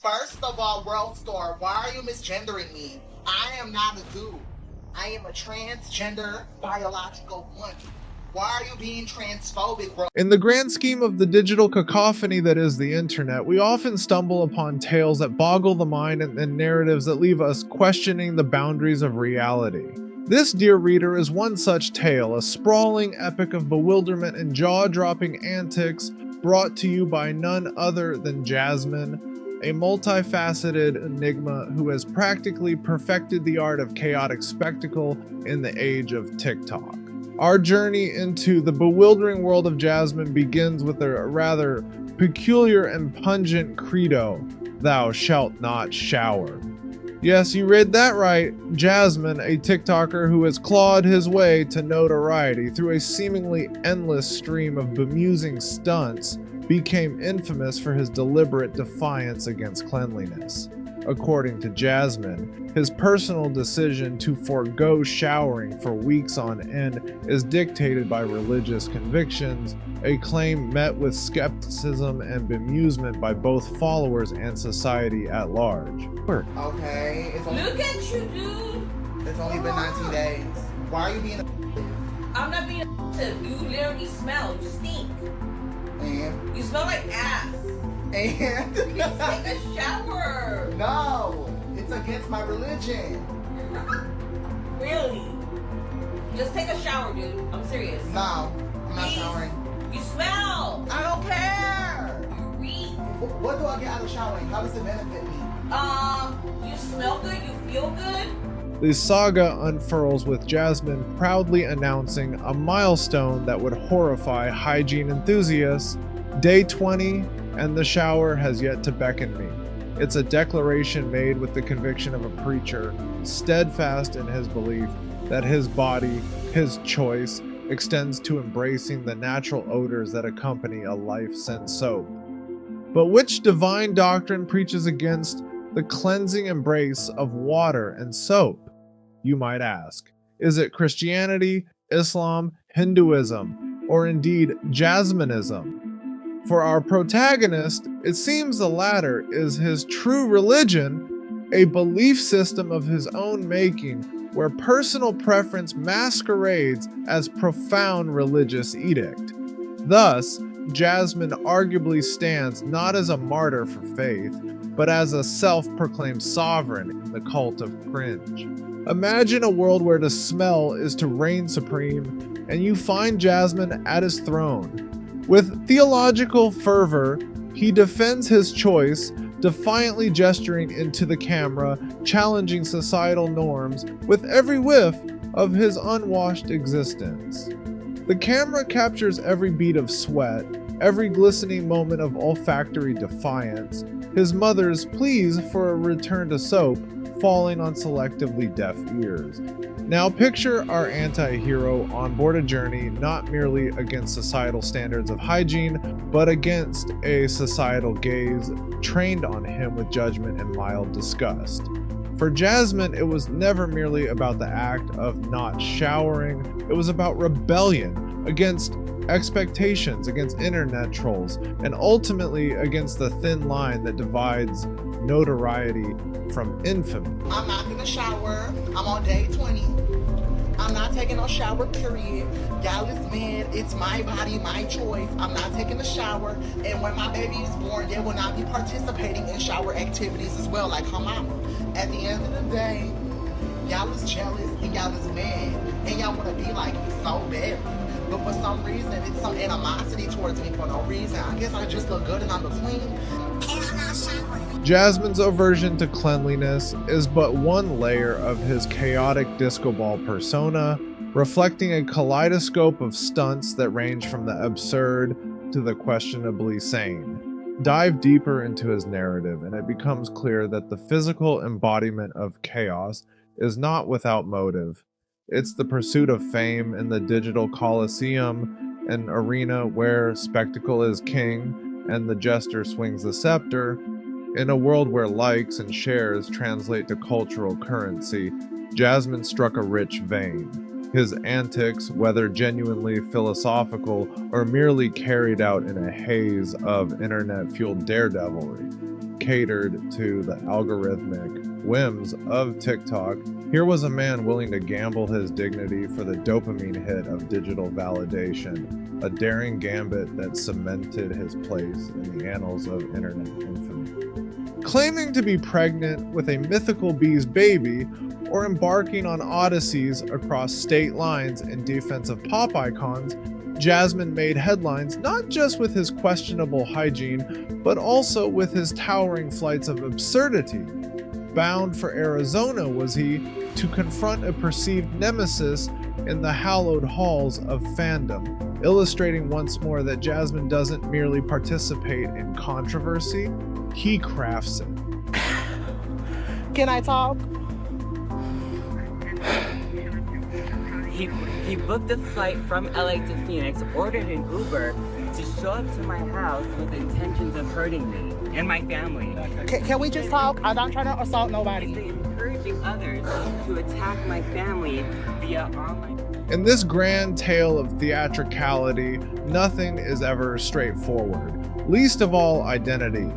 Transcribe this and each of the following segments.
First of all, World Star, why are you misgendering me? I am not a dude. I am a transgender biological woman. Why are you being transphobic, bro? In the grand scheme of the digital cacophony that is the internet, we often stumble upon tales that boggle the mind and narratives that leave us questioning the boundaries of reality. This, dear reader, is one such tale, a sprawling epic of bewilderment and jaw-dropping antics brought to you by none other than Jazmine, a multifaceted enigma who has practically perfected the art of chaotic spectacle in the age of TikTok. Our journey into the bewildering world of Jazmine begins with a rather peculiar and pungent credo, "Thou shalt not shower." Yes, you read that right. Jazmine, a TikToker who has clawed his way to notoriety through a seemingly endless stream of bemusing stunts, became infamous for his deliberate defiance against cleanliness. According to Jazmine, his personal decision to forego showering for weeks on end is dictated by religious convictions, a claim met with skepticism and bemusement by both followers and society at large. Okay, Look at you, dude. It's only been 19 days. Why are you being a I'm not being a You literally smell. You stink. and You smell like ass. and Please take a shower. no, it's against my religion. Really? Just take a shower, dude. I'm serious. No, I'm not Please. showering. You smell. I don't care. You reek. What do I get out of showering? How does it benefit me? You smell good. You feel good. The saga unfurls with Jazmine proudly announcing a milestone that would horrify hygiene enthusiasts. Day 20, and the shower has yet to beckon me. It's a declaration made with the conviction of a preacher, steadfast in his belief that his body, his choice, extends to embracing the natural odors that accompany a life-sent soap. But which divine doctrine preaches against the cleansing embrace of water and soap, you might ask? Is it Christianity, Islam, Hinduism, or indeed Jasminism? For our protagonist, it seems the latter is his true religion, a belief system of his own making where personal preference masquerades as profound religious edict. Thus, Jazmine arguably stands not as a martyr for faith, but as a self-proclaimed sovereign in the cult of cringe. Imagine a world where to smell is to reign supreme, and you find Jazmine at his throne. With theological fervor, he defends his choice, defiantly gesturing into the camera, challenging societal norms with every whiff of his unwashed existence. The camera captures every bead of sweat, every glistening moment of olfactory defiance, his mother's pleas for a return to soap falling on selectively deaf ears. Now picture our anti-hero on board a journey not merely against societal standards of hygiene, but against a societal gaze trained on him with judgment and mild disgust. For Jazmine, it was never merely about the act of not showering, it was about rebellion against expectations, against internet trolls, and ultimately against the thin line that divides notoriety from infamy. I'm not gonna shower. I'm on day 20. I'm not taking no shower, period. Y'all is mad. It's my body, my choice. I'm not taking a shower. And when my baby is born, they will not be participating in shower activities as well, like her mama. At the end of the day, y'all is jealous and y'all is mad. And y'all want to be like me so bad. But for some reason, it's some animosity towards me for no reason. I guess I just look good and I'm a queen. And I'm not showering. Jazmine's aversion to cleanliness is but one layer of his chaotic disco ball persona, reflecting a kaleidoscope of stunts that range from the absurd to the questionably sane. Dive deeper into his narrative, and it becomes clear that the physical embodiment of chaos is not without motive. It's the pursuit of fame in the digital coliseum, an arena where spectacle is king and the jester swings the scepter. In a world where likes and shares translate to cultural currency, Jazmine struck a rich vein. His antics, whether genuinely philosophical or merely carried out in a haze of internet-fueled daredevilry, catered to the algorithmic whims of TikTok, here was a man willing to gamble his dignity for the dopamine hit of digital validation, a daring gambit that cemented his place in the annals of internet infamy. Claiming to be pregnant with a mythical bee's baby, or embarking on odysseys across state lines in defense of pop icons, Jazmine made headlines not just with his questionable hygiene, but also with his towering flights of absurdity. Bound for Arizona was he to confront a perceived nemesis in the hallowed halls of fandom, illustrating once more that Jazmine doesn't merely participate in controversy, he crafts it. Can I talk? He booked a flight from LA to Phoenix, ordered an Uber to show up to my house with intentions of hurting me and my family. Can we just talk? I'm not trying to assault nobody. He's encouraging others to attack my family via online. In this grand tale of theatricality, nothing is ever straightforward, least of all identity.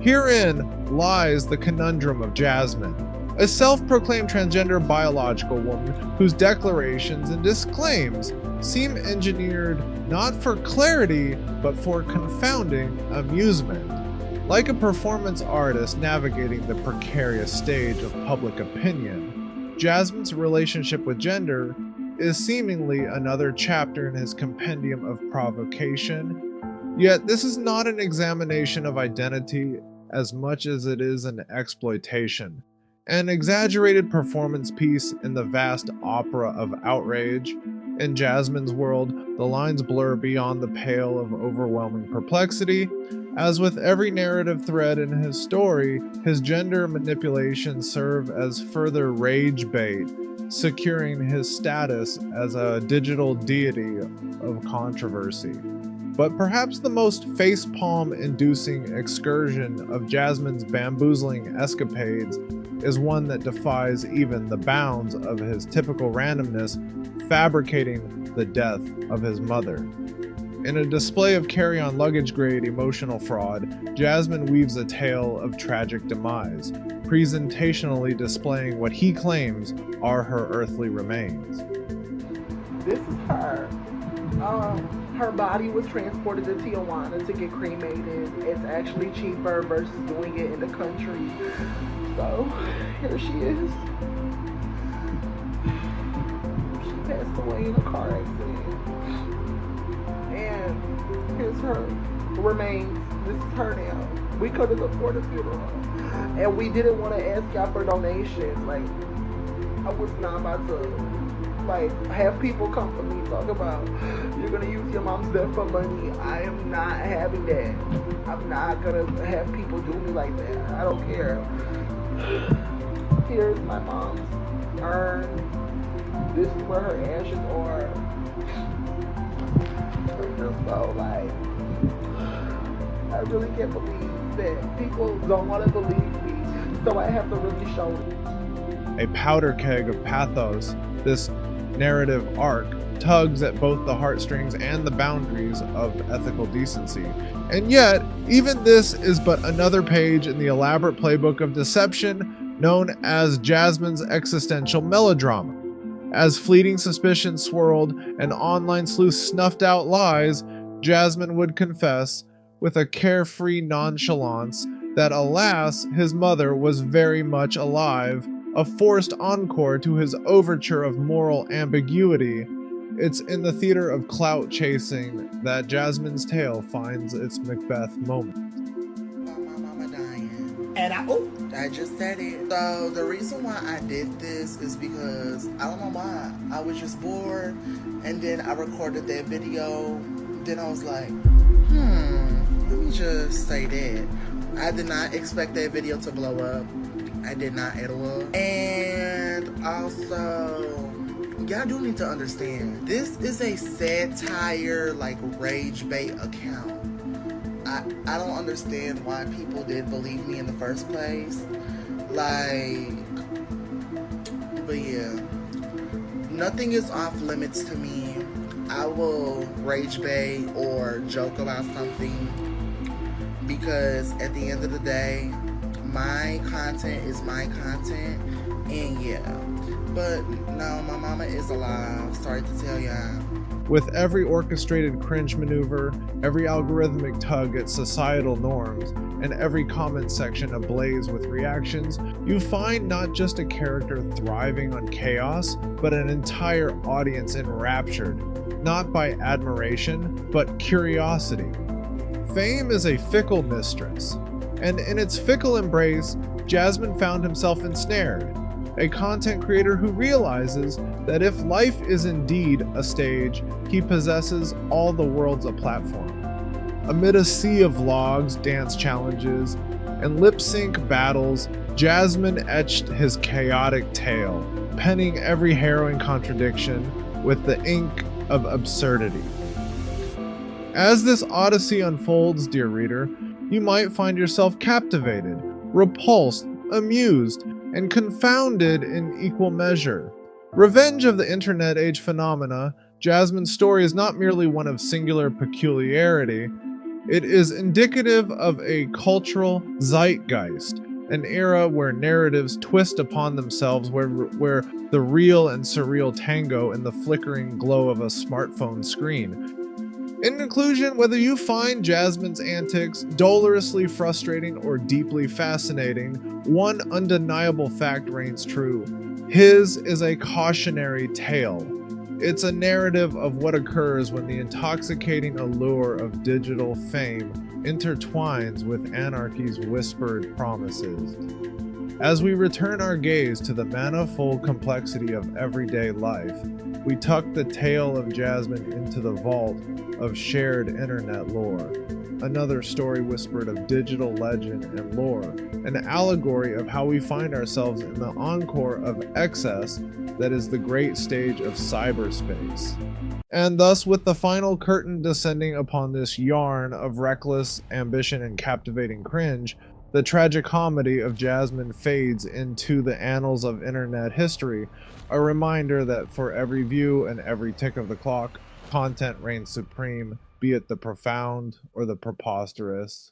Herein lies the conundrum of Jazmine, a self-proclaimed transgender biological woman whose declarations and disclaims seem engineered not for clarity, but for confounding amusement. Like a performance artist navigating the precarious stage of public opinion, Jazmine's relationship with gender is seemingly another chapter in his compendium of provocation. Yet this is not an examination of identity as much as it is an exploitation. An exaggerated performance piece in the vast opera of outrage. In Jazmine's world, the lines blur beyond the pale of overwhelming perplexity. As with every narrative thread in his story, his gender manipulations serve as further rage bait, securing his status as a digital deity of controversy. But perhaps the most facepalm-inducing excursion of Jazmine's bamboozling escapades is one that defies even the bounds of his typical randomness, fabricating the death of his mother. In a display of carry-on luggage-grade emotional fraud, Jazmine weaves a tale of tragic demise, presentationally displaying what he claims are her earthly remains. This is her. Her body was transported to Tijuana to get cremated. It's actually cheaper versus doing it in the country. So, here she is. She passed away in a car accident. And here's her remains. This is her now. We couldn't afford a funeral. And we didn't want to ask y'all for donations. Like, I was not about to have people come for me talk about you're gonna use your mom's death for money. I am not having that. I'm not gonna have people do me like that. I don't care. Here's my mom's urn. This is where her ashes are. So I really can't believe that people don't want to believe me. So I have to really show it. A powder keg of pathos, this narrative arc tugs at both the heartstrings and the boundaries of ethical decency. And yet, even this is but another page in the elaborate playbook of deception known as Jazmine's existential melodrama. As fleeting suspicion swirled and online sleuths snuffed out lies, Jazmine would confess with a carefree nonchalance that, alas, his mother was very much alive, a forced encore to his overture of moral ambiguity. It's in the theater of clout chasing that Jazmine's tale finds its Macbeth moment. My mama dying. And I just said it. So the reason why I did this is because I don't know why. I was just bored, and then I recorded that video. Then I was like, let me just say that. I did not expect that video to blow up. I did not at all. And also, y'all do need to understand, this is a satire, like, rage bait account. I don't understand why people did believe me in the first place. Like, but yeah, nothing is off limits to me. I will rage bait or joke about something because at the end of the day, My content is my content, and yeah. But no, my mama is alive. Sorry to tell y'all. With every orchestrated cringe maneuver, every algorithmic tug at societal norms, and every comment section ablaze with reactions, you find not just a character thriving on chaos, but an entire audience enraptured, not by admiration, but curiosity. Fame is a fickle mistress, and in its fickle embrace, Jazmine found himself ensnared. A content creator who realizes that if life is indeed a stage, he possesses all the world's a platform. Amid a sea of vlogs, dance challenges, and lip sync battles, Jazmine etched his chaotic tale, penning every harrowing contradiction with the ink of absurdity. As this odyssey unfolds, dear reader, you might find yourself captivated, repulsed, amused, and confounded in equal measure. Revenge of the internet age phenomena, Jazmine's story is not merely one of singular peculiarity, it is indicative of a cultural zeitgeist, an era where narratives twist upon themselves, where the real and surreal tango in the flickering glow of a smartphone screen. In conclusion, whether you find Jazmine's antics dolorously frustrating or deeply fascinating, one undeniable fact reigns true. His is a cautionary tale. It's a narrative of what occurs when the intoxicating allure of digital fame intertwines with anarchy's whispered promises. As we return our gaze to the manifold complexity of everyday life, we tuck the tale of Jazmine into the vault of shared internet lore. Another story whispered of digital legend and lore, an allegory of how we find ourselves in the encore of excess that is the great stage of cyberspace. And thus, with the final curtain descending upon this yarn of reckless ambition and captivating cringe, the tragicomedy of Jazmine fades into the annals of internet history, a reminder that for every view and every tick of the clock, content reigns supreme, be it the profound or the preposterous.